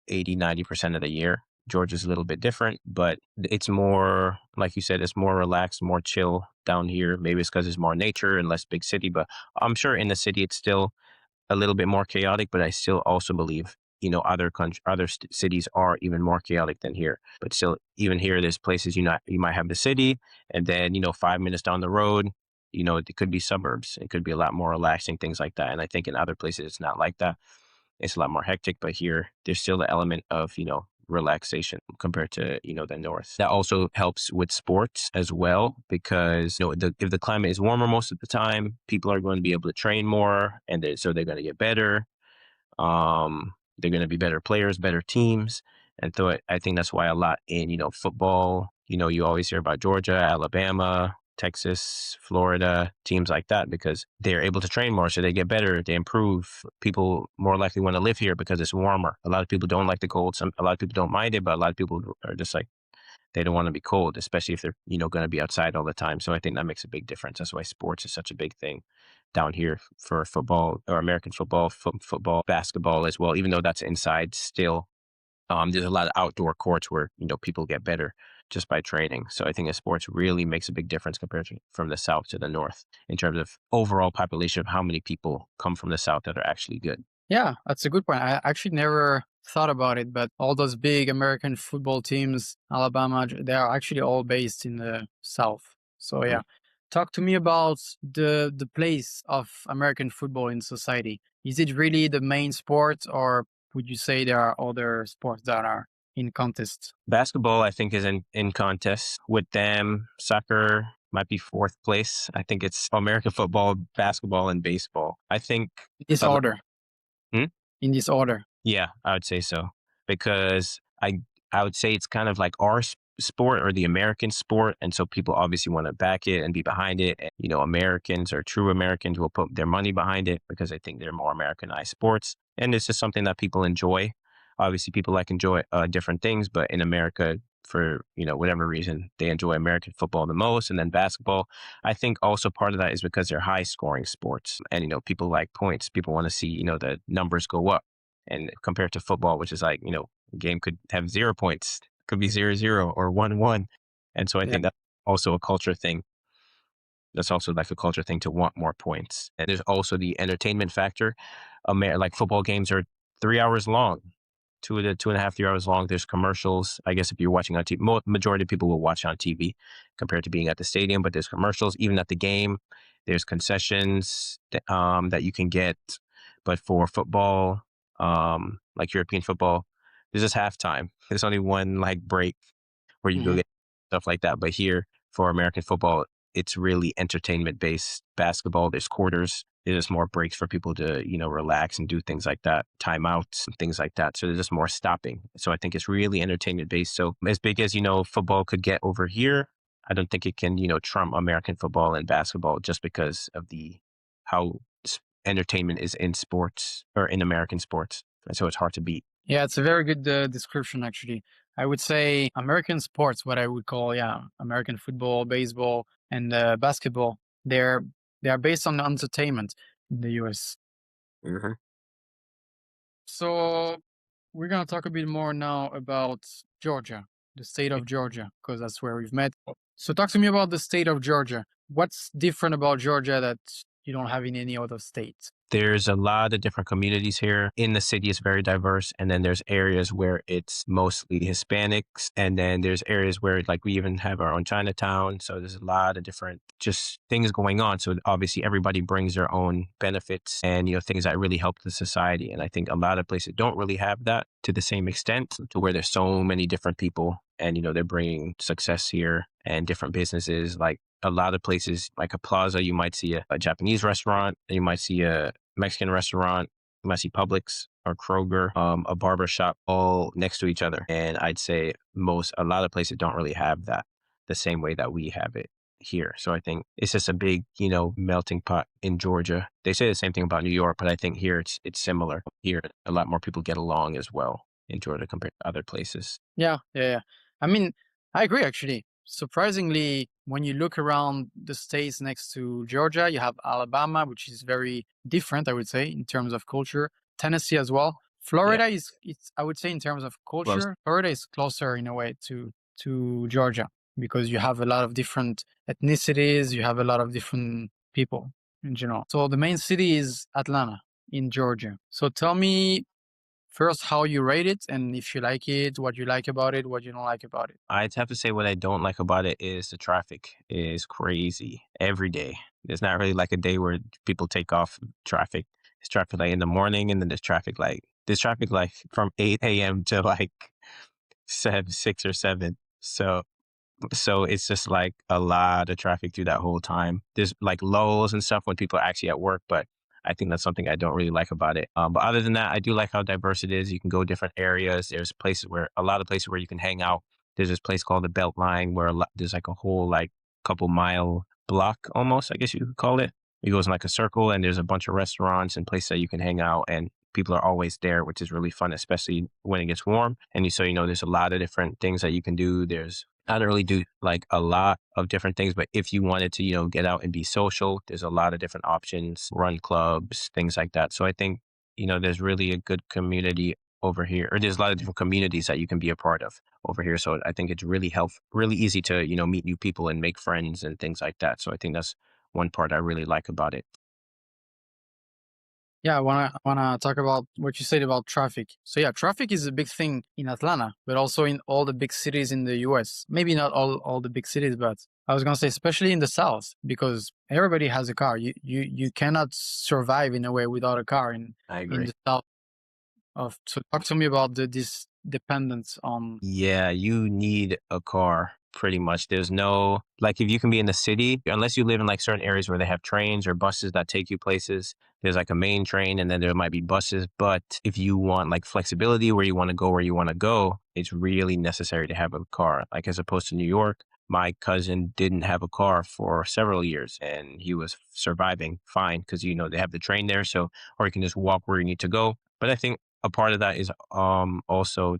80-90% of the year. Georgia's a little bit different, but it's more, like you said, it's more relaxed, more chill down here. Maybe it's because it's more nature and less big city, but I'm sure in the city it's still a little bit more chaotic. But I still also believe, other cities are even more chaotic than here. But still, even here, there's places you might have the city, and then 5 minutes down the road, it could be suburbs. It could be a lot more relaxing, things like that. And I think in other places it's not like that. It's a lot more hectic. But here, there's still the element of, relaxation compared to, the north. That also helps with sports as well, because, if the climate is warmer most of the time, people are going to be able to train more, and so they're going to get better. They're going to be better players, better teams. And so I think that's why a lot in, football, you always hear about Georgia, Alabama, Texas, Florida, teams like that, because they're able to train more. So they get better, they improve. People more likely want to live here because it's warmer. A lot of people don't like the cold. A lot of people don't mind it, but a lot of people are just like, they don't want to be cold, especially if they're, going to be outside all the time. So I think that makes a big difference. That's why sports is such a big thing down here for football, or American football, football, basketball as well. Even though that's inside still, there's a lot of outdoor courts where, people get better just by training. So I think that sports really makes a big difference compared to from the South to the North in terms of overall population of how many people come from the South that are actually good. Yeah, that's a good point. I actually never thought about it, but all those big American football teams, Alabama, they are actually all based in the South. So Mhm. yeah, talk to me about the place of American football in society. Is it really the main sport, or would you say there are other sports that are in contest? Basketball, I think, is in contest with them. Soccer might be fourth place. I think it's American football, basketball, and baseball. I think. In this uh, order. hmm? In this order. Yeah, I would say so, because I would say it's kind of like our sport, or the American sport, and so people obviously want to back it and be behind it. And, Americans, or true Americans, will put their money behind it because they think they're more Americanized sports, and it's just something that people enjoy. Obviously, people enjoy different things, but in America, for whatever reason, they enjoy American football the most, and then basketball. I think also part of that is because they're high scoring sports, and people like points. People want to see the numbers go up, and compared to football, which is like a game could have 0 points, could be 0-0 or 1-1. And so I Yeah. think that's also a culture thing. That's also like a culture thing to want more points. And there's also the entertainment factor. Like football games are 3 hours long, 2.5, 3 hours long. There's commercials. I guess if you're watching on TV, majority of people will watch on TV compared to being at the stadium. But there's commercials even at the game. There's concessions that you can get. But for football, like European football, there's just halftime. There's only one like break where you go Hmm. get stuff like that. But here for American football, it's really entertainment based. Basketball, there's quarters. There's more breaks for people to, relax and do things like that, timeouts and things like that. So there's just more stopping. So I think it's really entertainment based. So as big as, football could get over here, I don't think it can, trump American football and basketball just because of how entertainment is in sports or in American sports. And so it's hard to beat. Yeah, it's a very good description, actually. I would say American sports, what I would call, yeah, American football, baseball, and basketball, they're they are based on entertainment in the US. Hmm. So we're gonna talk a bit more now about Georgia, the state of Georgia, because that's where we've met. So talk to me about the state of Georgia. What's different about Georgia that you don't have in any other state? There's a lot of different communities here. In the city, it's very diverse. And then there's areas where it's mostly Hispanics. And then there's areas where, like, we even have our own Chinatown. So there's a lot of different just things going on. So obviously, everybody brings their own benefits and, things that really help the society. And I think a lot of places don't really have that to the same extent, to where there's so many different people and, they're bringing success here and different businesses. Like, a lot of places, like a plaza, you might see a Japanese restaurant, you might see a Mexican restaurant, you might see Publix or Kroger, a barber shop, all next to each other. And I'd say a lot of places don't really have that the same way that we have it here. So I think it's just a big, melting pot in Georgia. They say the same thing about New York, but I think here it's similar. Here, a lot more people get along as well in Georgia compared to other places. Yeah, yeah, yeah. I mean, I agree actually. Surprisingly, when you look around the states next to Georgia, you have Alabama, which is very different, I would say, in terms of culture. Tennessee as well. Yeah. Florida is, it's, I would say, in terms of Close. culture, Florida is closer in a way to Georgia because you have a lot of different ethnicities, you have a lot of different people in general. So the main city is Atlanta in Georgia. So tell me first how you rate it and if you like it, what you like about it, what you don't like about it. I'd have to say what I don't like about it is the traffic is crazy every day. There's not really like a day where people take off traffic. There's traffic like in the morning, and then there's traffic like from 8 a.m. to like 6 or 7. So it's just like a lot of traffic through that whole time. There's like lulls and stuff when people are actually at work, but I think that's something I don't really like about it. But other than that, I do like how diverse it is. You can go different areas. There's a lot of places where you can hang out. There's this place called the Beltline where there's like a whole like couple mile block almost, I guess you could call it. It goes in like a circle, and there's a bunch of restaurants and places that you can hang out, and people are always there, which is really fun, especially when it gets warm. And there's a lot of different things that you can do. I don't really do like a lot of different things, but if you wanted to, get out and be social, there's a lot of different options, run clubs, things like that. So I think, there's really a good community over here, or there's a lot of different communities that you can be a part of over here. So I think it's really easy to, meet new people and make friends and things like that. So I think that's one part I really like about it. Yeah, I wanna talk about what you said about traffic. So yeah, traffic is a big thing in Atlanta, but also in all the big cities in the US. Maybe not all the big cities, but I was gonna say especially in the South, because everybody has a car. You cannot survive in a way without a car I in agree. the South of. So talk to me about this dependence on. Yeah, you need a car pretty much. There's no, like, if you can be in the city, unless you live in like certain areas where they have trains or buses that take you places, there's like a main train and then there might be buses. But if you want like flexibility where you want to go where you want to go, it's really necessary to have a car. Like, as opposed to New York, my cousin didn't have a car for several years and he was surviving fine because, they have the train there. So, or you can just walk where you need to go. But I think a part of that is also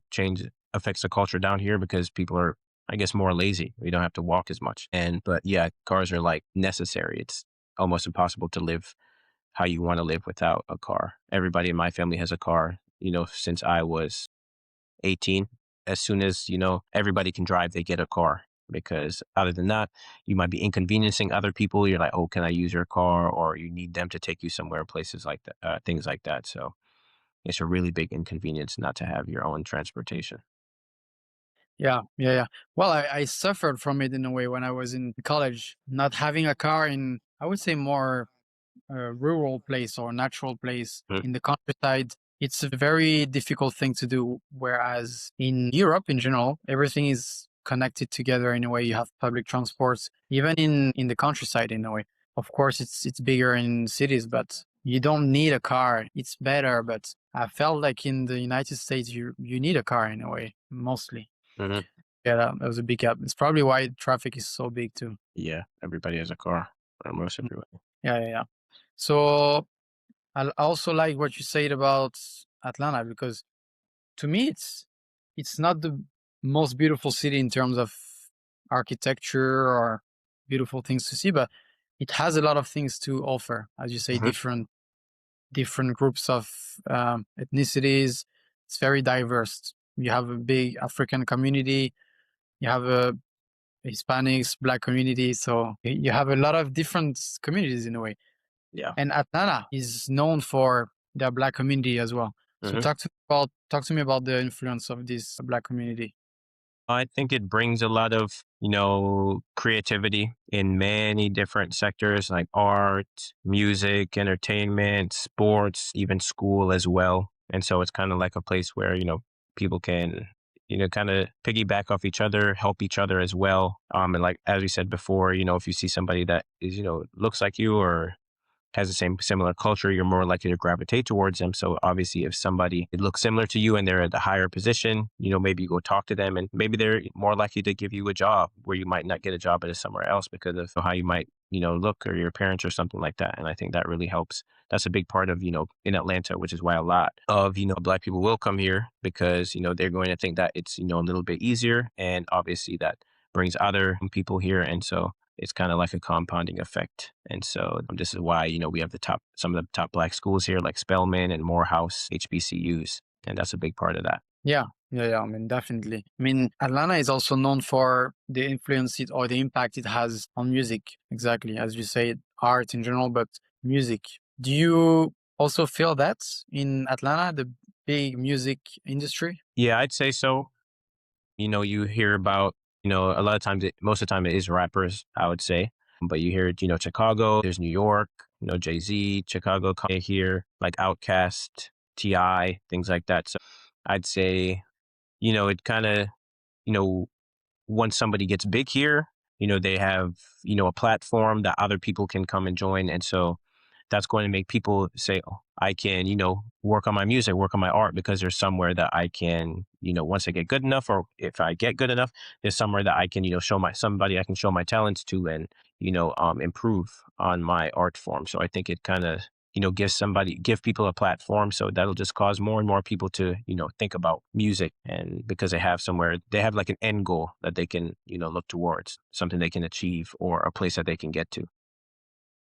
affects the culture down here because people are, I guess, more lazy. We don't have to walk as much. But yeah, cars are like necessary. It's almost impossible to live how you want to live without a car. Everybody in my family has a car, since I was 18. as soon as, everybody can drive, they get a car. Because other than that, you might be inconveniencing other people. You're like, oh, can I use your car? Or you need them to take you somewhere, places like that, things like that. So it's a really big inconvenience not to have your own transportation. Yeah, yeah, yeah. Well, I suffered from it in a way when I was in college, not having a car in, I would say, more rural place or natural place Mhm. in the countryside. It's a very difficult thing to do. Whereas in Europe, in general, everything is connected together in a way. You have public transports, even in the countryside, in a way. Of course, it's bigger in cities, but you don't need a car. It's better, but I felt like in the United States, you need a car in a way, mostly. Mhm. Yeah, that was a big gap. It's probably why traffic is so big too. Yeah, everybody has a car, or most Mm. everybody. Yeah, yeah, yeah. So I also like what you said about Atlanta because to me it's not the most beautiful city in terms of architecture or beautiful things to see, but it has a lot of things to offer. As you say, Mhm. different groups of ethnicities. It's very diverse. You have a big African community. You have a Hispanics, Black community. So you have a lot of different communities in a way. Yeah. And Atlanta is known for their Black community as well. So Mhm. talk to me about the influence of this Black community. I think it brings a lot of, creativity in many different sectors like art, music, entertainment, sports, even school as well. And so it's kind of like a place where, people can, kind of piggyback off each other, help each other as well. And like, as we said before, if you see somebody that is, looks like you or has the same similar culture, you're more likely to gravitate towards them. So obviously, if somebody looks similar to you and they're at a higher position, maybe you go talk to them, and maybe they're more likely to give you a job where you might not get a job at somewhere else because of how you might, look, or your parents or something like that. And I think that really helps. That's a big part of, in Atlanta, which is why a lot of, Black people will come here because, they're going to think that it's, a little bit easier. And obviously that brings other people here. And so it's kind of like a compounding effect. And so this is why, we have some of the top Black schools here, like Spelman and Morehouse HBCUs. And that's a big part of that. Yeah, yeah, yeah. I mean, definitely. I mean, Atlanta is also known for the influence it or the impact it has on music. Exactly, as you say, art in general, but music. Do you also feel that in Atlanta, the big music industry? Yeah, I'd say so. You hear about, a lot of times, most of the time it is rappers, I would say. But you hear, Chicago, there's New York, Jay-Z, Chicago, Kanye here, like Outkast, T.I., things like that. So I'd say, it kind of, you know, once somebody gets big here, they have, a platform that other people can come and join. And so that's going to make people say, oh, I can, work on my music, work on my art because there's somewhere that I can, once I get good enough, or if I get good enough, there's somewhere that I can, somebody I can show my talents to and, improve on my art form. So I think it kind of, give people a platform. So that'll just cause more and more people to, think about music. And because they have like an end goal that they can, look towards, something they can achieve or a place that they can get to.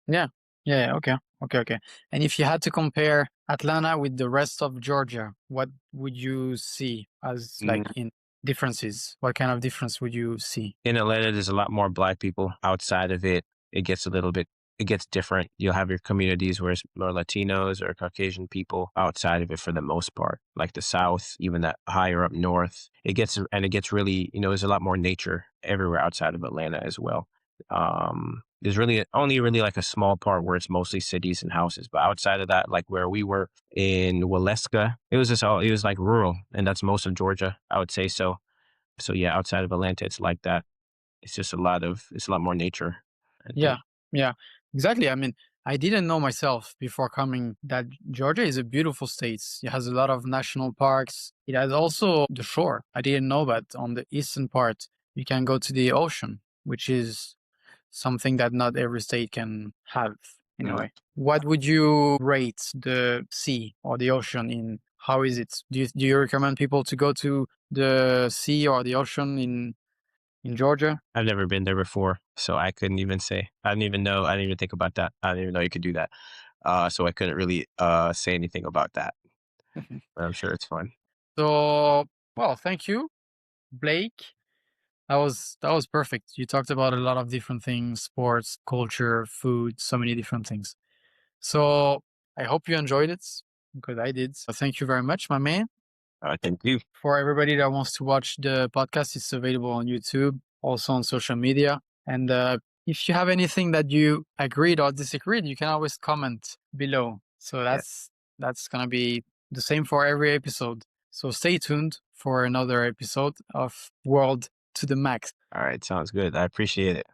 Yeah. Yeah. Yeah, okay. Okay. Okay. And if you had to compare Atlanta with the rest of Georgia, what would you see as like in differences? What kind of difference would you see? In Atlanta, there's a lot more Black people. Outside of it, it gets a little bit, it gets different. You'll have your communities where it's more Latinos or Caucasian people. Outside of it, for the most part, like the South, even that higher up north, it gets really, there's a lot more nature everywhere outside of Atlanta as well. There's really only really like a small part where it's mostly cities and houses, but outside of that, like where we were in Waleska, it was like rural, and that's most of Georgia, I would say. So yeah, outside of Atlanta, it's like that. It's a lot more nature, I Yeah. think. Yeah. Exactly. I mean, I didn't know myself before coming that Georgia is a beautiful state. It has a lot of national parks. It has also the shore. I didn't know, but on the eastern part, you can go to the ocean, which is something that not every state can have in a Mhm. way. What would you rate the sea or the ocean in? How is it? Do you recommend people to go to the sea or the ocean in Georgia? I've never been there before, so I couldn't even say. I didn't even know. I didn't even think about that. I didn't even know you could do that. So I couldn't really say anything about that. But I'm sure it's fun. So, well, thank you. Blake. That was perfect. You talked about a lot of different things, sports, culture, food, so many different things. So I hope you enjoyed it because I did. So thank you very much, my man. Thank you. For everybody that wants to watch the podcast, it's available on YouTube, also on social media. And if you have anything that you agreed or disagreed, you can always comment below. So Yeah. that's gonna be the same for every episode. So stay tuned for another episode of World to the Max. All right. Sounds good. I appreciate it.